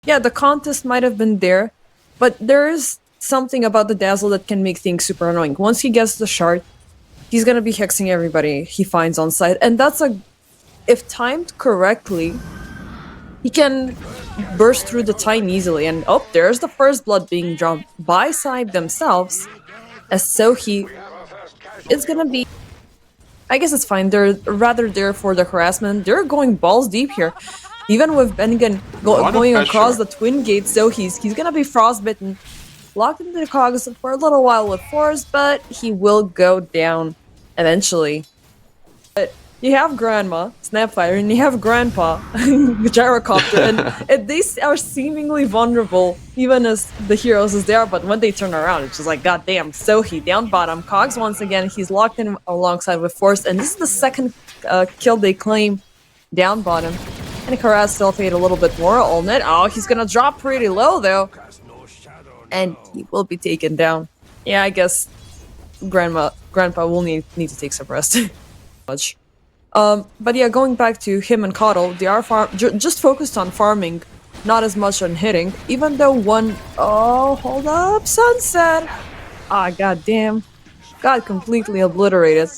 Yeah, the contest might have been there, but there is something about the Dazzle that can make things super annoying. Once he gets the shard, he's gonna be hexing everybody he finds on site, and that's if timed correctly, he can burst through the time easily. And oh, there's the first blood being drawn by SIBE themselves, as Sohi is gonna be. I guess it's fine. They're rather there for the harassment. They're going balls deep here. Even with Bennigan going across the twin gate, so he's gonna be frostbitten, locked into the cogs for a little while with force, but he will go down eventually. But you have Grandma, Snapfire, and you have Grandpa, Gyrocopter, and they are seemingly vulnerable, even as the heroes is there, but when they turn around, it's just like, goddamn, Sohi down bottom. Cogs once again, he's locked in alongside with force, and this is the second kill they claim down bottom. And harass Selfade a little bit more. Allnet. Oh, he's gonna drop pretty low though. And he will be taken down. Yeah, I guess Grandpa will need to take some rest. Much. But yeah, going back to him and Coddle, they are just focused on farming, not as much on hitting. Even though one, oh, hold up, Sunset. Ah, goddamn, got completely obliterated.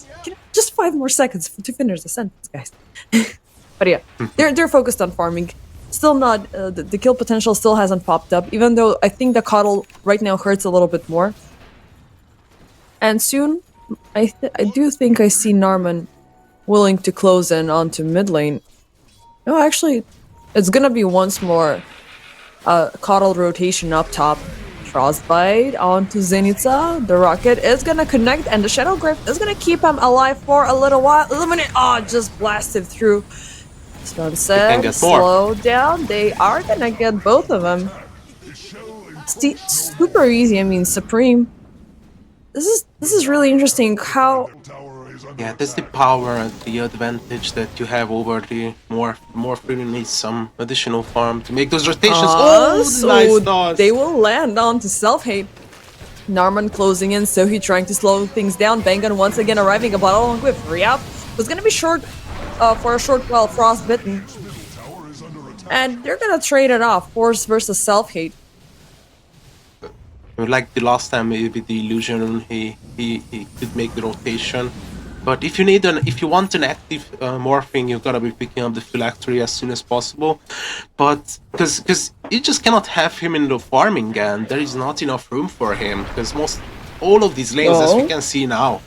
Just 5 more seconds to finish the sentence, guys. But yeah, they're focused on farming. Still not, the kill potential still hasn't popped up, even though I think the Coddle right now hurts a little bit more. And soon, I do think I see Narman willing to close in onto mid lane. No, actually, it's gonna be once more Coddle rotation up top. Frostbite onto Zenitsa. The rocket is gonna connect, and the Shadow Grip is gonna keep him alive for a little while. Eliminate. Oh, just blasted through. Sunset, slow down. They are gonna get both of them. Super easy. I mean, Supreme. This is really interesting. How? Yeah, that's the power and the advantage that you have over the more freely needs some additional farm to make those rotations. So nice dodge. They will land onto self-hate. Narman closing in, so he trying to slow things down. Bangan once again arriving about along with Riap was gonna be short for a short while, frostbitten. And they're gonna trade it off, force versus self-hate. Like the last time with the illusion, he could make the rotation. But if you want an active morphing, you've gotta be picking up the phylactery as soon as possible. But because you just cannot have him in the farming, and there is not enough room for him. Because all of these lanes, as we can see now,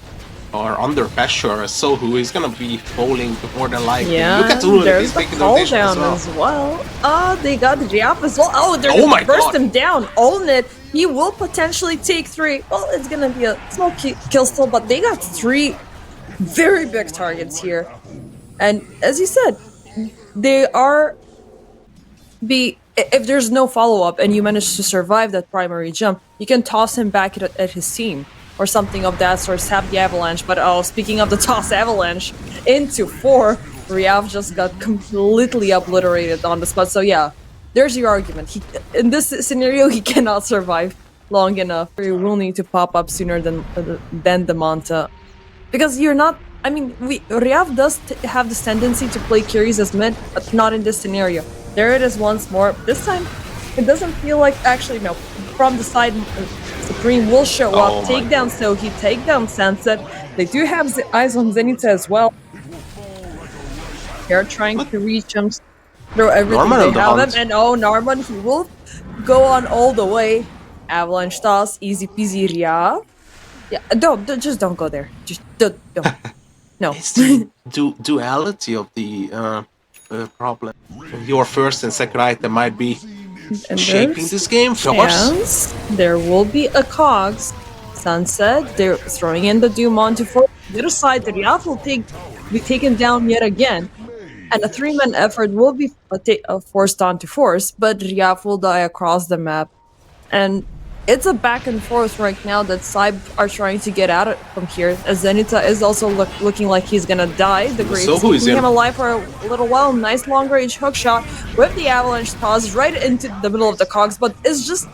are under pressure. So who is gonna be falling more than likely? Yeah, look at Ulu, there's the fall down as well. They got the Giap as well. Oh, they're gonna burst him down. Allnet, he will potentially take 3. Well, it's gonna be a small kill still, but they got 3 very big targets here. And as you said, they are if there's no follow-up and you manage to survive that primary jump, you can toss him back at his team or something of that sort, have the avalanche. But oh, speaking of the toss avalanche into 4, Riav just got completely obliterated on the spot. So yeah, there's your argument. In this scenario, he cannot survive long enough. He will need to pop up sooner than the Manta. Because you're not, I mean, Riav does have this tendency to play carries as mid, but not in this scenario. There it is once more. This time, it doesn't feel like, actually no, from the side, Supreme will show up, take down Sohi, take down Sunset. They do have eyes on Zenitsa as well. They're trying to reach him, throw everything they have him, and oh, Narman, he will go on all the way. Avalanche toss, easy peasy Riav. Yeah, just don't go there. Just don't. No. It's the duality of the problem. Your first and second item might be shaping this game for us. There will be a Cogs. Sunset, they're throwing in the Doom onto 4. The other side, the Riaf will be taken down yet again. And a 3-man effort will be forced onto force, but Riaf will die across the map. And it's a back and forth right now that SIBE are trying to get out from here, as Zenitsa is also looking like he's gonna die. The Graves keeping him alive for a little while. Nice long range hook shot with the avalanche toss right into the middle of the Cogs, but it's just,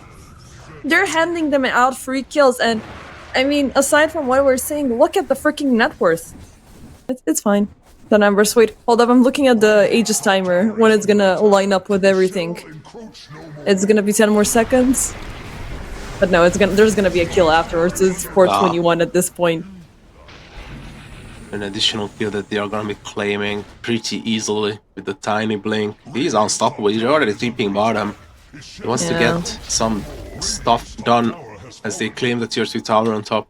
they're handing them out free kills. And I mean, aside from what we're saying, look at the freaking net worth. It's fine. The numbers. Wait, hold up. I'm looking at the Aegis timer when it's gonna line up with everything. It's gonna be 10 more seconds. But no, there's gonna be a kill afterwards. It's 421 at this point. An additional kill that they are gonna be claiming pretty easily with the tiny blink. He's unstoppable. He's already TPing bottom. He wants to get some stuff done as they claim the tier 2 tower on top.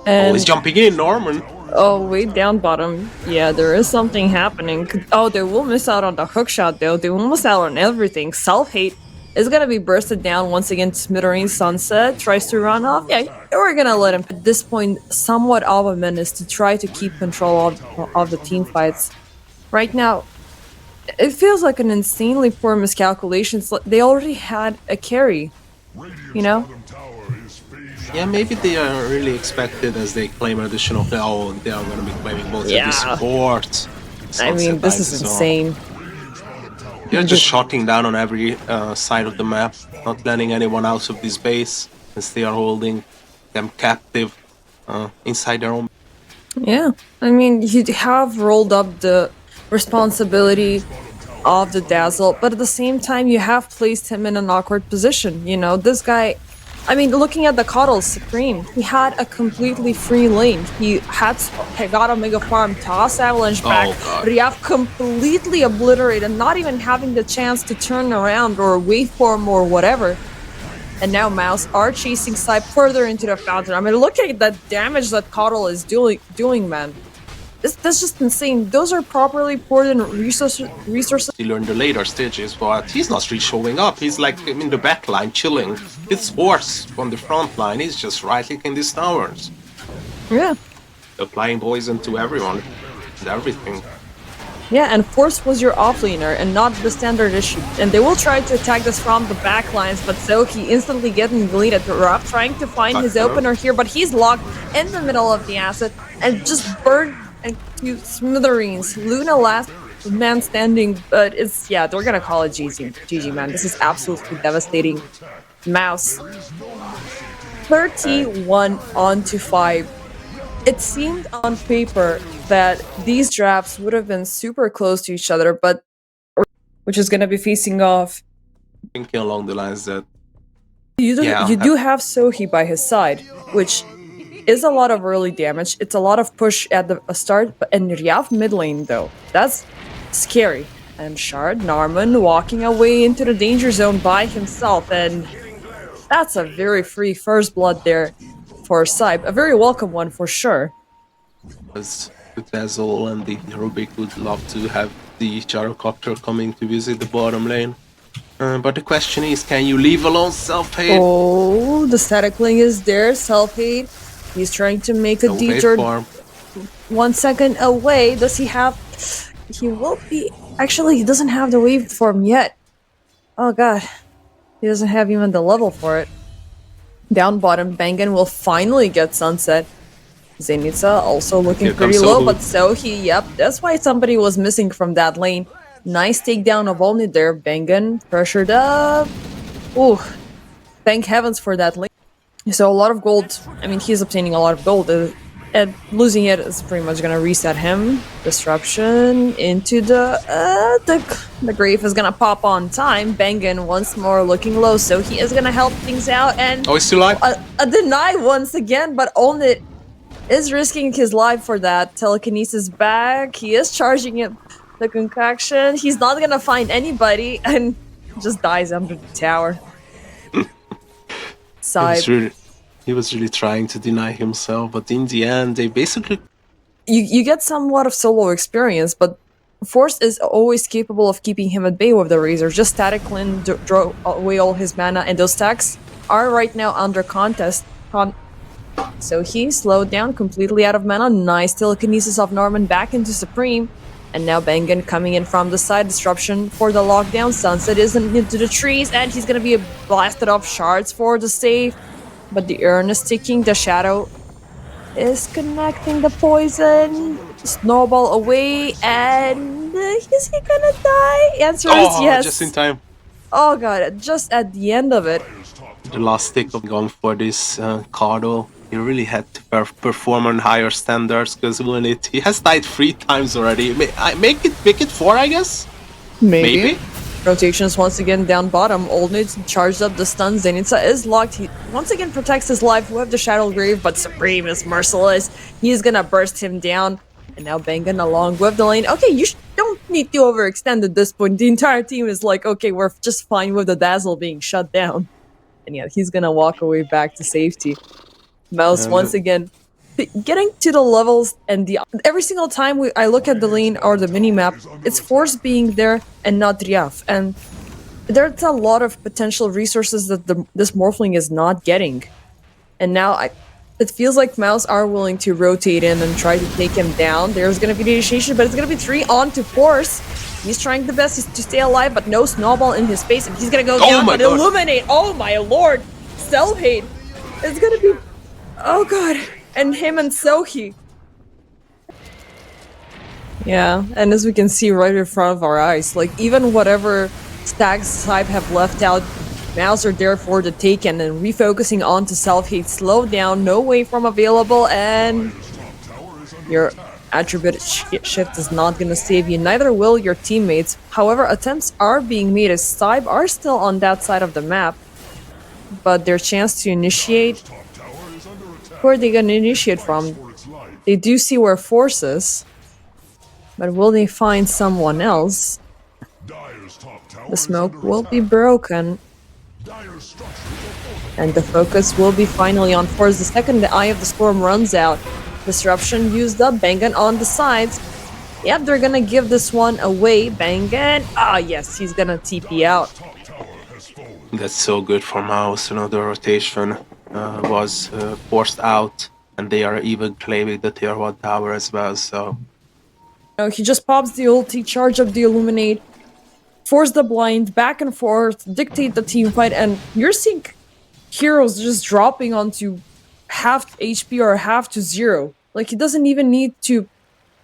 And he's jumping in, Norman. Oh, way down bottom. Yeah, there is something happening. Oh, they will miss out on the hookshot though. They will miss out on everything. Self-hate is gonna be bursted down once again. Smithereen Sunset tries to run off. Yeah, we're gonna let him. At this point, somewhat of a menace to try to keep control of the team fights. Right now, it feels like an insanely poor miscalculation. They already had a carry, you know? Yeah, maybe they are really expected as they claim additional. Oh, they are going to be claiming both of these supports. I mean, this is insane. They're just shotting down on every side of the map, not letting anyone out of this base as they are holding them captive inside their own. Yeah, I mean, you have rolled up the responsibility of the Dazzle, but at the same time, you have placed him in an awkward position. You know, this guy. I mean, looking at the Coddle Supreme, he had a completely free lane. He got a Mega Farm, toss Avalanche back, Riaf completely obliterated, not even having the chance to turn around or waveform or whatever. And now MOUZ are chasing SIBE further into the fountain. I mean, look at that damage that Coddle is doing, man. That's just insane. Those are properly poured in resources. He learned the later stages, but he's not really showing up. He's like in the back line, chilling. It's Force from the front line. He's just right-clicking these towers. Yeah. Applying poison to everyone and everything. Yeah, and Force was your offlaner and not the standard issue. And they will try to attack this from the back lines, but Soki instantly getting deleted. Rough trying to find his opener here, but he's locked in the middle of the asset and just burned and cute smithereens. Luna last man standing, but it's, yeah, they're gonna call it GG. GG, man. This is absolutely devastating. MOUZ 31 onto 5. It seemed on paper that these drafts would have been super close to each other, but which is gonna be facing off. Thinking along the lines that you do have Sohi by his side, which is a lot of early damage. It's a lot of push at the start, and Riaf mid lane though. That's scary. And Shard Narman walking away into the danger zone by himself, and that's a very free first blood there for SIBE. A very welcome one for sure. As the Dazzle and the Rubik would love to have the gyrocopter coming to visit the bottom lane. But the question is, can you leave alone Self-Hate? Oh, the static link is there, Self-Hate. He's trying to make a detour 1 second away. Does he have... He will be... Actually, he doesn't have the waveform yet. Oh god. He doesn't have even the level for it. Down bottom, Bangan will finally get Sunset. Zenitsa also looking pretty low, but Sohi, yep. That's why somebody was missing from that lane. Nice takedown of only there. Bangan pressured up. Ooh. Thank heavens for that lane. So a lot of gold. I mean, he's obtaining a lot of gold. And losing it is pretty much gonna reset him. Disruption into the grave is gonna pop on time. Bangan once more looking low, so he is gonna help things out. And he's still alive. A deny once again, but Onit is risking his life for that. Telekinesis back. He is charging it. The concoction. He's not gonna find anybody and just dies under the tower. SIBE. He was really trying to deny himself, but in the end, they basically... You get somewhat of solo experience, but Force is always capable of keeping him at bay with the Razor. Just Static Lin draw away all his mana, and those stacks are right now under contest. So he slowed down, completely out of mana. Nice telekinesis of Norman back into Supreme. And now Bangan coming in from the side. Disruption for the lockdown. Sunset isn't into the trees, and he's gonna be blasted off shards for the save. But the urn is ticking. The shadow is connecting the poison. Snowball away, and is he gonna die? Answer is yes. Just in time. Oh god, just at the end of it. The last stick of going for this Cardo. He really had to perform on higher standards because he has died 3 times already. Make it 4, I guess? Maybe. Rotations once again down bottom. Oldnit charged up the stun. Zenitsa is locked. He once again protects his life with the Shadow Grave, but Supreme is merciless. He's gonna burst him down. And now Bangan along with the lane. Okay, you don't need to overextend at this point. The entire team is like, okay, we're just fine with the Dazzle being shut down. And yeah, he's gonna walk away back to safety. MOUZ once again getting to the levels, and every single time I look at the lane or the minimap, it's Force being there and not Riaf. And there's a lot of potential resources that this Morphling is not getting. And now it feels like MOUZ are willing to rotate in and try to take him down. There's going to be the initiation, but it's going to be 3 on to Force. He's trying the best to stay alive, but no snowball in his face, and he's going to go down and illuminate. Oh my lord! Self-hate! It's going to be... Oh god! And him and Sohi. Yeah, and as we can see right in front of our eyes, like even whatever stacks SIBE have left out, MOUZ are there for the taken and refocusing onto self-hate. Slow down, no wave from available, and your attribute shift is not gonna save you. Neither will your teammates. However, attempts are being made as SIBE are still on that side of the map, but their chance to initiate. Where are they gonna initiate from? They do see where Force is, but will they find someone else? The smoke will be broken, and the focus will be finally on Force. The second the Eye of the Storm runs out, Disruption used up, Bangan on the sides. Yep, they're gonna give this one away. Bangan, yes, he's gonna TP out. That's so good for MOUZ, the rotation was forced out, and they are even claiming the tier 1 tower as well, so... He just pops the ulti, charge up the Illuminate, force the blind, back and forth, dictate the team fight, and you're seeing heroes just dropping onto half HP or half to 0. Like, he doesn't even need to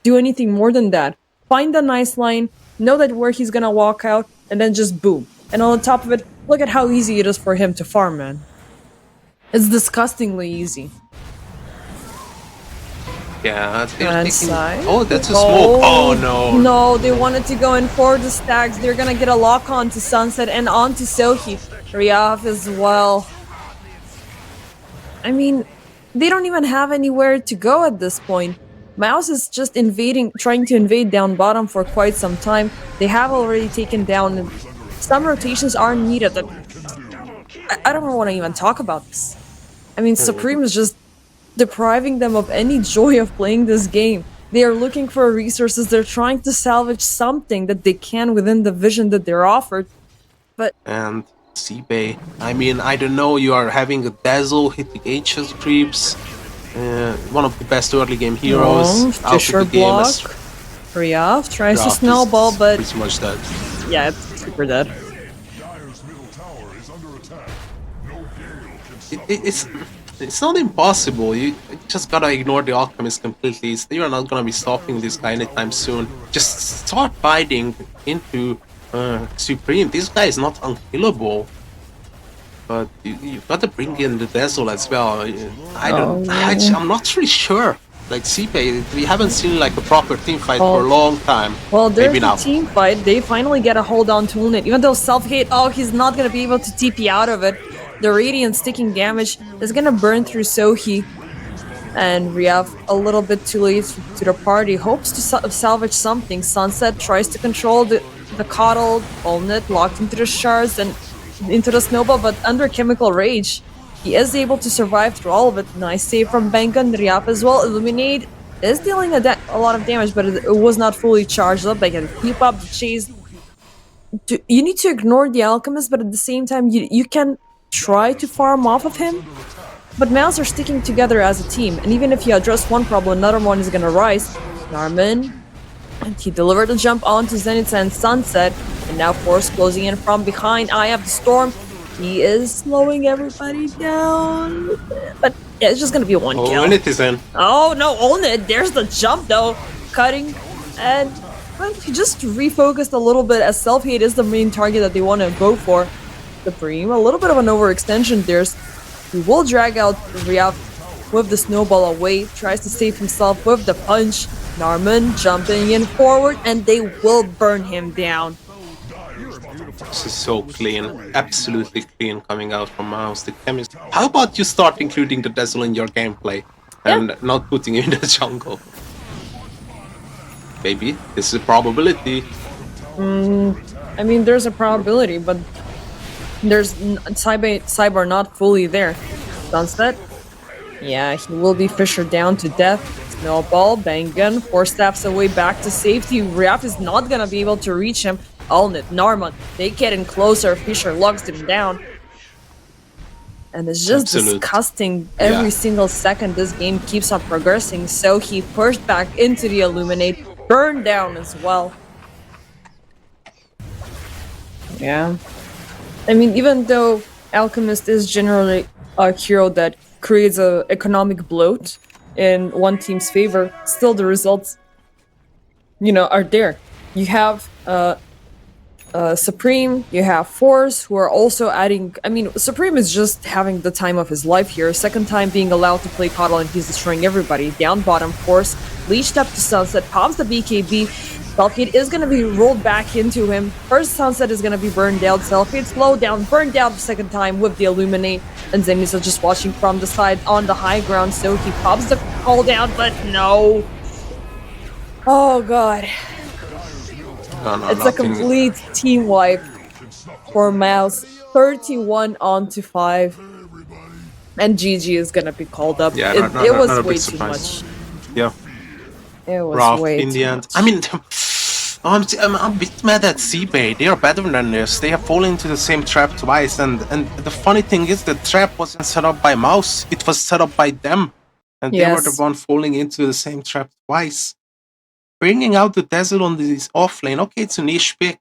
do anything more than that. Find a nice line, know that where he's gonna walk out, and then just boom. And on top of it, look at how easy it is for him to farm, man. It's disgustingly easy. Yeah, they're taking... Oh, that's a smoke. Oh, no. No, they wanted to go in for the stacks. They're gonna get a lock on to Sunset and on to Sohi. Riaf as well. I mean, they don't even have anywhere to go at this point. MOUZ is just trying to invade down bottom for quite some time. They have already taken down... Some rotations are needed. I don't want to even talk about this. I mean, Supreme is just depriving them of any joy of playing this game. They are looking for resources. They're trying to salvage something that they can within the vision that they're offered. But... And SIBE, I mean, I don't know, you are having a Dazzle hitting HS creeps. One of the best early game heroes. Fisher block. Riaf tries to snowball, but... Pretty much dead. Yeah, it's super dead. It's not impossible. You just gotta ignore the Alchemist completely. You're not gonna be stopping this guy anytime soon. Just start fighting into Supreme. This guy is not unkillable. But you gotta bring in the Dazzle as well. I'm not really sure. Like SIBE, we haven't seen like a proper team fight for a long time. Well, there's a team fight. They finally get a hold on to Ulnit. Even though self-hate, he's not gonna be able to TP out of it. The Radiant sticking damage is gonna burn through Sohi. And Riaf, a little bit too late to the party, hopes to salvage something. Sunset tries to control the coddled Ulnit, locked into the shards and into the snowball, but under Chemical Rage. He is able to survive through all of it. Nice save from Bangan. Riaf as well. Illuminate is dealing a lot of damage, but it was not fully charged up. They can keep up the chase. You need to ignore the Alchemist, but at the same time, you can try to farm off of him. But MOUZ are sticking together as a team, and even if you address one problem, another one is gonna rise. Narman, and he delivered a jump onto Zenitsa and Sunset, and now Force closing in from behind. Eye of the Storm. He is slowing everybody down, but yeah, it's just gonna be one kill. Ulnit is in. Oh no, Ulnit! There's the jump though, cutting, and well, he just refocused a little bit as self-hate is the main target that they want to go for. Supreme, a little bit of an overextension there. He will drag out Riaf with the snowball away, tries to save himself with the punch. Narman jumping in forward, and they will burn him down. This is so clean, absolutely clean coming out from MOUZ. The chemistry. How about you start including the Dazzle in your gameplay and not putting him in the jungle? Maybe this is a probability. I mean, there's a probability, but there's SIBE are not fully there. Sunset. Yeah, he will be fissured down to death. Snowball, bang gun, 4 steps away back to safety. Riaf is not gonna be able to reach him. Alnit, Narman, they getting closer. Fisher locks him down. And it's just disgusting. Every single second this game keeps on progressing. So he pushed back into the Illuminate, burned down as well. Yeah. I mean, even though Alchemist is generally a hero that creates an economic bloat in one team's favor, still the results, are there. You have Supreme, you have Force, who are also adding... I mean, Supreme is just having the time of his life here. Second time being allowed to play Coddle and he's destroying everybody. Down bottom, Force, leashed up to Sunset, pops the BKB. Selfade is going to be rolled back into him. First Sunset is going to be burned down. Selfade slow down, burned down the second time with the Illuminate. And Zemisa just watching from the side on the high ground, so he pops the call down, but no. Oh god. No, it's a complete team wipe for MOUZ. 31 on to 5. And GG is going to be called up. Yeah, it was way too much. Yeah. It was Rough way in too the end. much. I mean, I'm a bit mad at SIBE. They are better than this. They have fallen into the same trap twice, and the funny thing is the trap wasn't set up by MOUZ. It was set up by them, and they were the one falling into the same trap twice. Bringing out the Dazzle on this off lane. Okay, it's a niche pick,